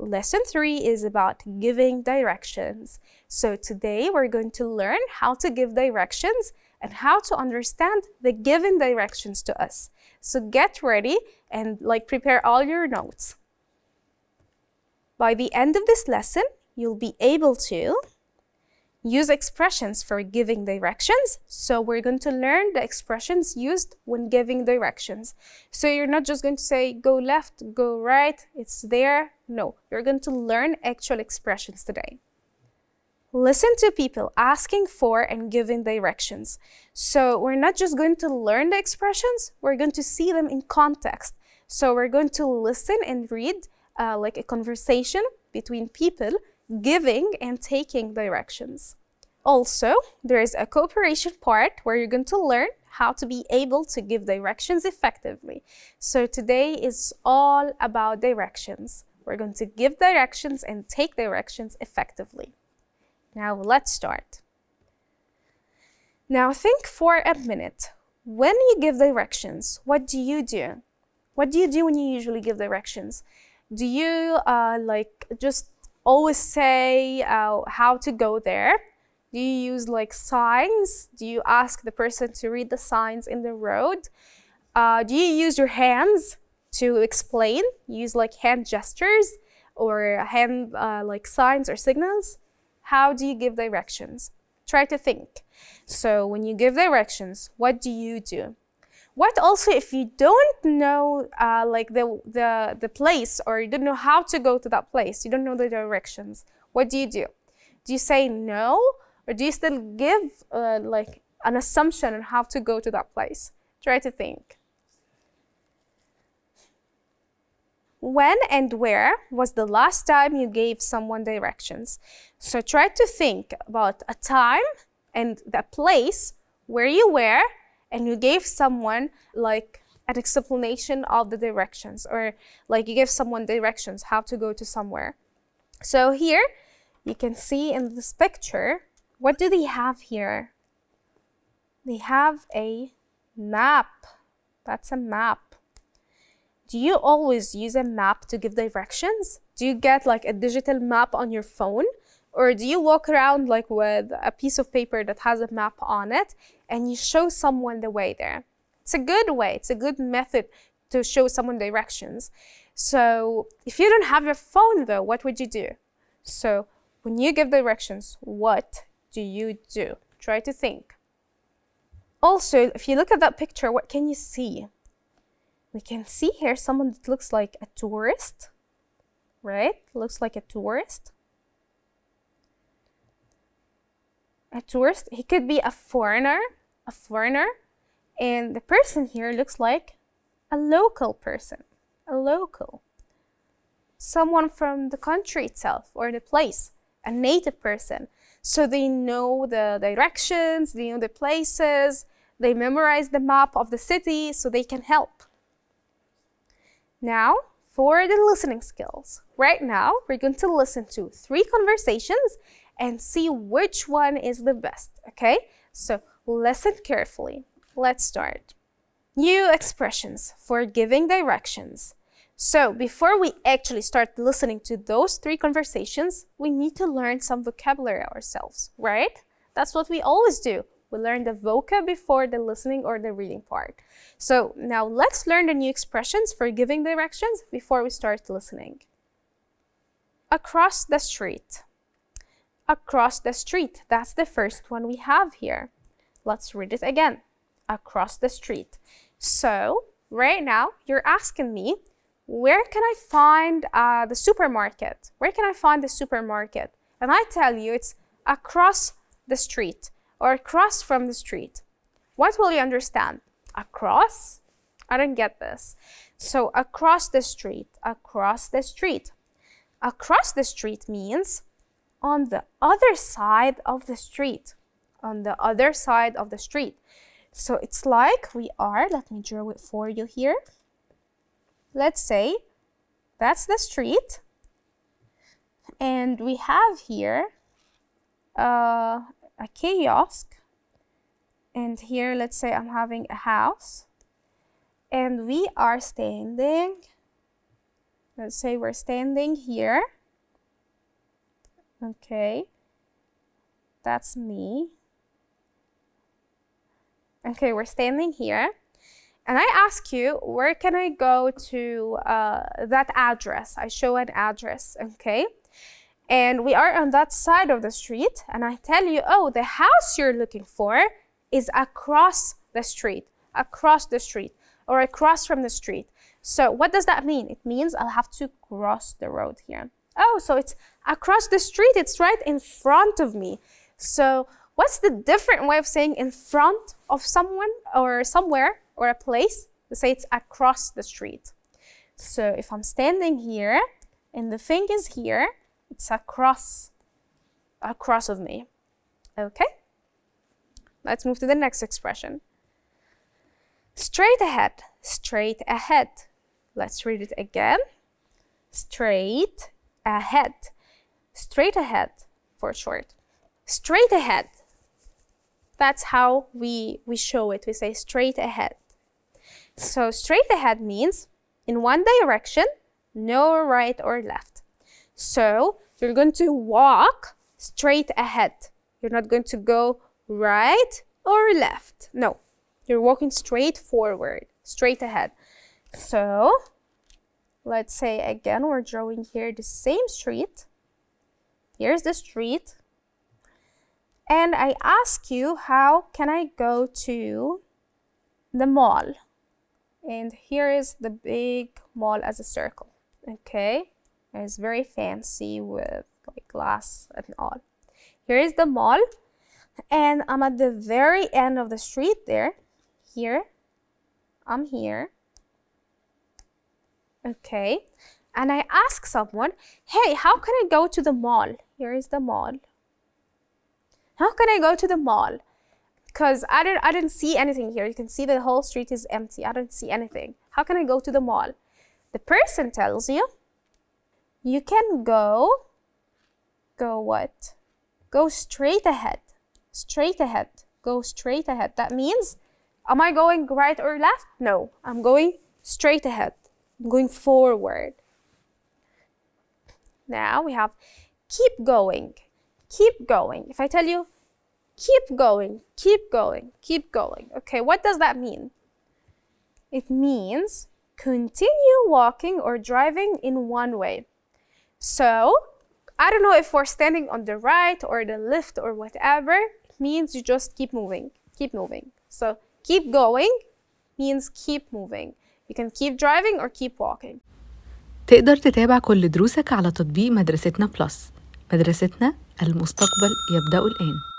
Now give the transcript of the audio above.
lesson 3 is about giving directions. So today we're going to learn how to give directions and how to understand the given directions to us. So get ready and prepare all your notes. By the end of this lesson, you'll be able to use expressions for giving directions. So we're going to learn the expressions used when giving directions. So you're not just going to say, go left, go right, it's there. No, you're going to learn actual expressions today. Listen to people asking for and giving directions. So we're not just going to learn the expressions, we're going to see them in context. So we're going to listen and read like a conversation between people giving and taking directions. Also, there is a cooperation part where you're going to learn how to be able to give directions effectively. So today is all about directions. We're going to give directions and take directions effectively. Now let's start. Now think for a minute. When you give directions, what do you do? What do you do when you usually give directions? Do you just always say how to go there? Do you use signs? Do you ask the person to read the signs in the road? Do you use your hands to explain? Use hand gestures or hand signs or signals? How do you give directions? Try to think. So when you give directions, what do you do? What also if you don't know the place, or you don't know how to go to that place, you don't know the directions, what do you do? Do you say no, or do you still give an assumption on how to go to that place? Try to think. When and where was the last time you gave someone directions? So try to think about a time and the place where you were and you gave someone an explanation of the directions, or you gave someone directions how to go to somewhere. So here you can see in this picture, what do they have here? They have a map. That's a map. Do you always use a map to give directions? Do you get a digital map on your phone? Or do you walk around with a piece of paper that has a map on it and you show someone the way there? It's a good way, it's a good method to show someone directions. So if you don't have your phone though, what would you do? So when you give directions, what do you do? Try to think. Also, if you look at that picture, what can you see? We can see here someone that looks like a tourist, right? Looks like a tourist. A tourist, he could be a foreigner, and the person here looks like a local person, a local. Someone from the country itself or the place, a native person. So they know the directions, they know the places, they memorize the map of the city so they can help. Now, for the listening skills. Right now, we're going to listen to 3 conversations and see which one is the best, okay? So listen carefully. Let's start. New expressions for giving directions. So before we actually start listening to those 3 conversations, we need to learn some vocabulary ourselves, right? That's what we always do. We learn the vocab before the listening or the reading part. So now let's learn the new expressions for giving directions before we start listening. Across the street. Across the street. That's the first one we have here. Let's read it again. Across the street. So right now you're asking me, where can I find the supermarket? Where can I find the supermarket? And I tell you it's across the street or across from the street. What will you understand? Across? I don't get this. So across the street, across the street. Across the street means on the other side of the street, on the other side of the street. So it's like we are, let me draw it for you here. Let's say that's the street, and we have here a kiosk, and here let's say I'm having a house, and we are standing Let's say we're standing here. Okay, that's me. Okay, we're standing here. And I ask you, where can I go to that address? I show an address, okay? And we are on that side of the street, and I tell you, oh, the house you're looking for is across the street, or across from the street. So what does that mean? It means I'll have to cross the road here. Oh, so it's across the street, it's right in front of me. So what's the different way of saying in front of someone or somewhere or a place? We say it's across the street. So if I'm standing here and the thing is here, it's across of me. Okay? Let's move to the next expression. Straight ahead, straight ahead. Let's read it again. Straight ahead. Straight ahead for short. Straight ahead. That's how we show it. We say straight ahead. So straight ahead means in one direction, no right or left. So you're going to walk straight ahead. You're not going to go right or left. No, you're walking straight forward, straight ahead. So let's say again, we're drawing here the same street. Here's the street. And I ask you, how can I go to the mall? And here is the big mall as a circle, okay? And it's very fancy with like glass and all. Here is the mall, and I'm at the very end of the street there. Here, I'm here, okay? And I ask someone, hey, how can I go to the mall? Here is the mall. How can I go to the mall? Because I didn't see anything here. You can see the whole street is empty. I don't see anything. How can I go to the mall? The person tells you, you can go what? Go straight ahead. Straight ahead. Go straight ahead. That means, am I going right or left? No, I'm going straight ahead. I'm going forward. Now we have keep going. Keep going. If I tell you, keep going, keep going, keep going. Okay, what does that mean? It means continue walking or driving in one way. So, I don't know if we're standing on the right or the left or whatever. It means you just keep moving, keep moving. So, keep going means keep moving. You can keep driving or keep walking. تقدر تتابع كل دروسك على تطبيق مدرستنا بلس. مدرستنا، المستقبل يبدأ الآن.